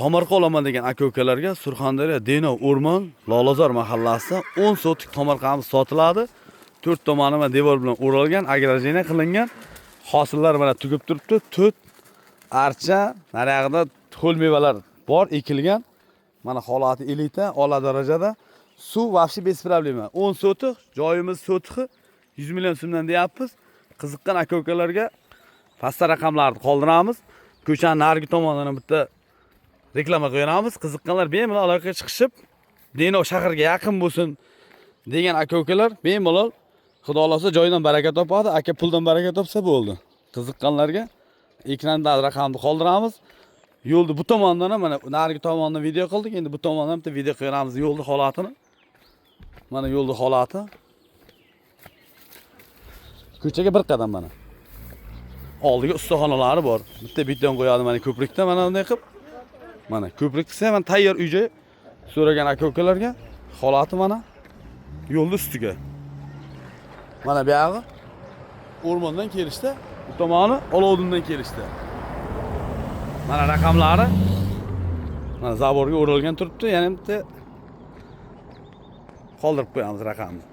tomorqa olaman degan aka-ukalarga Surxondaryo Denov O'rmon Lolazor mahallasida 10 sotik tomorqamiz sotiladi. 4 tomoni mana devor bilan o'ralgan, agrajeniya qilingan. Hosillar mana tugib turibdi. Tut, archa, naryoqda ho'l mevalar bor, ekilgan. Mana holati elita, a'lo darajada. Suv vahshiy bez problema. 10 sotik, joyimiz sotiqi 100 million so'mdan deyapmiz. Qiziqqan aka-ukalarga pastda raqamlarni qoldiramiz. Ko'chaning narigi tomonidan bitta reklama qo'yamiz. Qiziqqanlar bemalol aloqaga chiqishib, Denov shaharga yaqin bo'lsin degan aka-ukalar bemalol Xudo xolasa joydan baraka topadi, aka puldan baraka topsa bo'ldi. Qiziqqanlarga ekranda raqamni qoldiramiz. Yo'lni bu tomondan ham mana narigi tomondan video qildik, endi bu tomondan bitta video qo'yamiz yo'lni holatini. Mana yo'lni holati. Ko'chaga bir qadam mana. Oldiga ustaxonalari bor. Bitta beton qo'yadi mana ko'prikda mana bunday qilib. Mana ko'prik desa ham tayyor uy-joy so'ragan aka-ukalarga holati mana yo'lning ustiga. Mana bu yog'i o'rmondan kelishda, bu tomoni Olovdindan kelishda. Mana raqamlari. Mana zaborga o'ralgan turibdi, yana bitta qoldirib qo'yamiz raqamni.